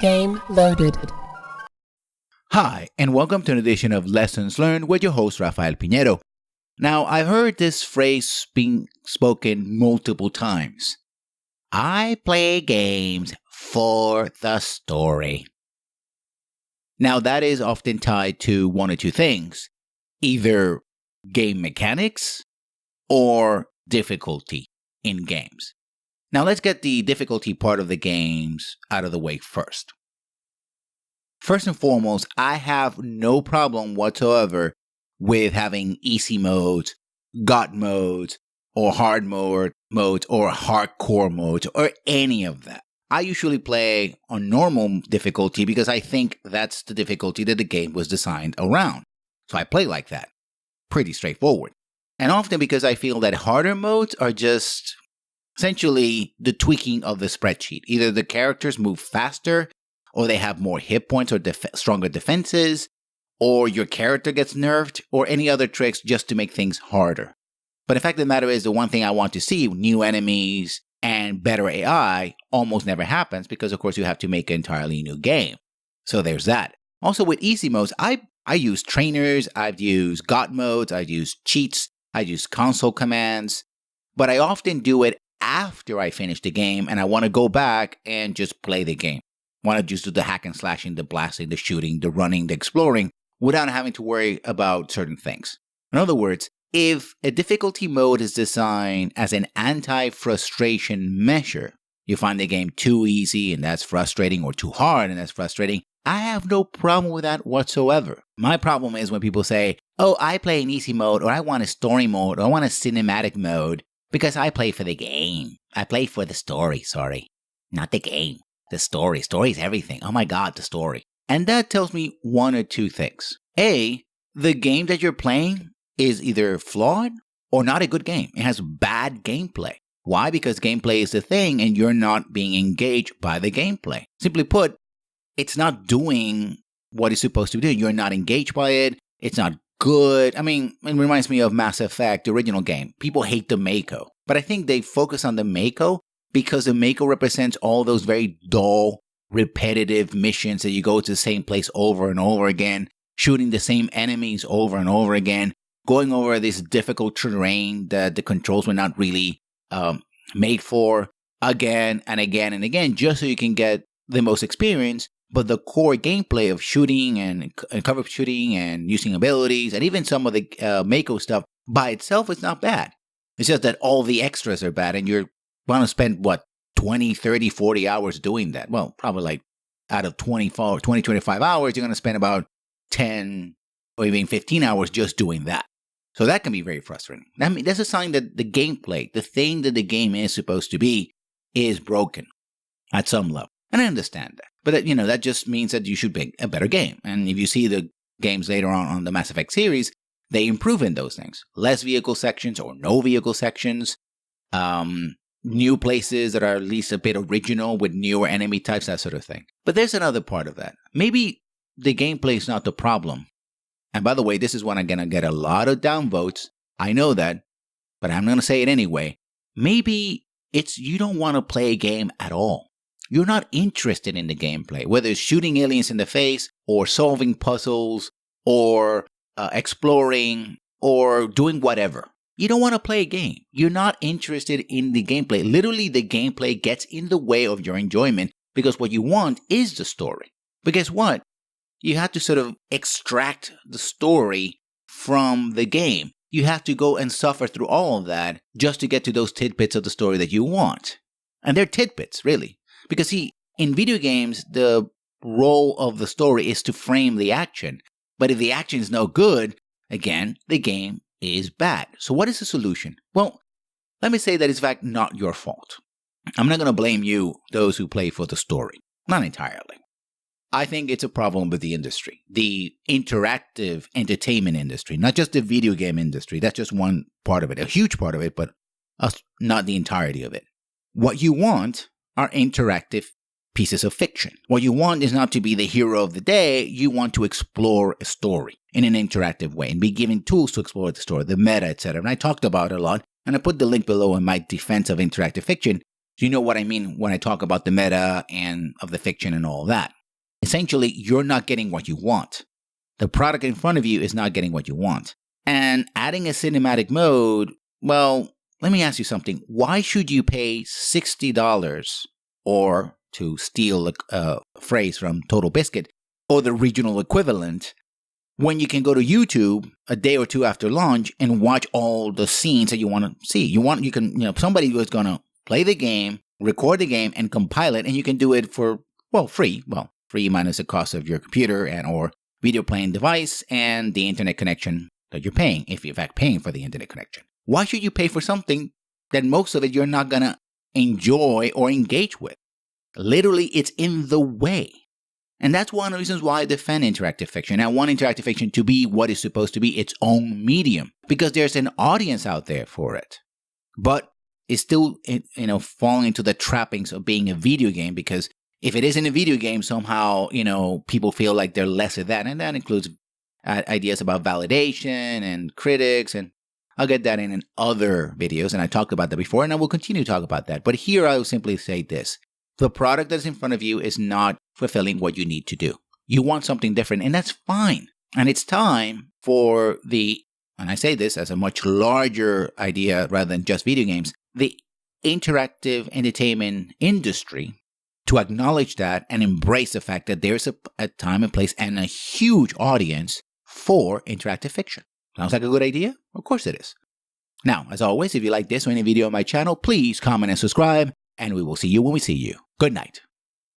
Game loaded. Hi, and welcome to an edition of Lessons Learned with your host, Rafael Piñero. Now, I've heard this phrase being spoken multiple times. I play games for the story. Now, that is often tied to one or two things, either game mechanics or difficulty in games. Now, let's get the difficulty part of the games out of the way first. First and foremost, I have no problem whatsoever with having easy modes, God modes, or hard modes, or hardcore modes, or any of that. I usually play on normal difficulty because I think that's the difficulty that the game was designed around. So I play like that. Pretty straightforward. And often because I feel that harder modes are just essentially the tweaking of the spreadsheet. Either the characters move faster, or they have more hit points or stronger defenses, or your character gets nerfed, or any other tricks just to make things harder. But the fact of the matter is, the one thing I want to see, new enemies and better AI, almost never happens because, of course, you have to make an entirely new game. So there's that. Also, with easy modes, I use trainers, I've used God modes, I've used cheats, I've used console commands, but I often do it after I finish the game and I want to go back and just play the game. I want to just do the hack and slashing, the blasting, the shooting, the running, the exploring, without having to worry about certain things. In other words, if a difficulty mode is designed as an anti-frustration measure, you find the game too easy and that's frustrating, or too hard and that's frustrating, I have no problem with that whatsoever. My problem is when people say, oh, I play an easy mode, or I want a story mode, or I want a cinematic mode, because I play for the game. I play for the story, not the game. The story. Story is everything. Oh my God, the story. And that tells me one or two things. A, the game that you're playing is either flawed or not a good game. It has bad gameplay. Why? Because gameplay is the thing and you're not being engaged by the gameplay. Simply put, it's not doing what it's supposed to do. You're not engaged by it. It's not good. I mean, it reminds me of Mass Effect, the original game. People hate the Mako. But I think they focus on the Mako because the Mako represents all those very dull, repetitive missions that you go to the same place over and over again, shooting the same enemies over and over again, going over this difficult terrain that the controls were not really made for again and again and again, just so you can get the most experience. But the core gameplay of shooting and cover shooting and using abilities and even some of the Mako stuff by itself is not bad. It's just that all the extras are bad and you're want to spend, 20, 30, 40 hours doing that? Well, probably like out of 25 hours, you're going to spend about 10 or even 15 hours just doing that. So that can be very frustrating. That's a sign that the gameplay, the thing that the game is supposed to be, is broken at some level. And I understand that. But, that just means that you should make a better game. And if you see the games later on the Mass Effect series, they improve in those things. Less vehicle sections or no vehicle sections. New places that are at least a bit original with newer enemy types, that sort of thing. But there's another part of that. Maybe the gameplay is not the problem. And by the way, this is when I'm going to get a lot of downvotes. I know that, but I'm going to say it anyway. Maybe it's you don't want to play a game at all. You're not interested in the gameplay, whether it's shooting aliens in the face or solving puzzles or exploring or doing whatever. You don't want to play a game. You're not interested in the gameplay. Literally, the gameplay gets in the way of your enjoyment because what you want is the story. But guess what? You have to sort of extract the story from the game. You have to go and suffer through all of that just to get to those tidbits of the story that you want. And they're tidbits, really. Because see, in video games, the role of the story is to frame the action. But if the action is no good, again, the game is bad. So what is the solution? Well, let me say that it's in fact not your fault. I'm not going to blame you, those who play for the story. Not entirely. I think it's a problem with the industry, the interactive entertainment industry, not just the video game industry. That's just one part of it, a huge part of it, but not the entirety of it. What you want are interactive pieces of fiction. What you want is not to be the hero of the day. You want to explore a story in an interactive way and be given tools to explore the story, the meta, etc. And I talked about it a lot, and I put the link below in my defense of interactive fiction. You know what I mean when I talk about the meta and of the fiction and all that. Essentially, you're not getting what you want. The product in front of you is not getting what you want. And adding a cinematic mode, well, let me ask you something. Why should you pay $60, or to steal a phrase from Total Biscuit, or the regional equivalent, when you can go to YouTube a day or two after launch and watch all the scenes that you want to see? Somebody was going to play the game, record the game, and compile it, and you can do it for, free. Well, free minus the cost of your computer and or video playing device and the internet connection that you're paying, if you're in fact paying for the internet connection. Why should you pay for something that most of it you're not going to enjoy or engage with? Literally, it's in the way. And that's one of the reasons why I defend interactive fiction. I want interactive fiction to be what it's supposed to be, its own medium, because there's an audience out there for it. But it's still, falling into the trappings of being a video game, because if it isn't a video game, somehow, people feel like they're less of that. And that includes ideas about validation and critics. And I'll get that in other videos. And I talked about that before, and I will continue to talk about that. But here I will simply say this. The product that's in front of you is not fulfilling what you need to do. You want something different, and that's fine. And it's time for and I say this as a much larger idea rather than just video games, the interactive entertainment industry to acknowledge that and embrace the fact that there's a time and place and a huge audience for interactive fiction. Sounds like a good idea? Of course it is. Now, as always, if you like this or any video on my channel, please comment and subscribe, and we will see you when we see you. Good night.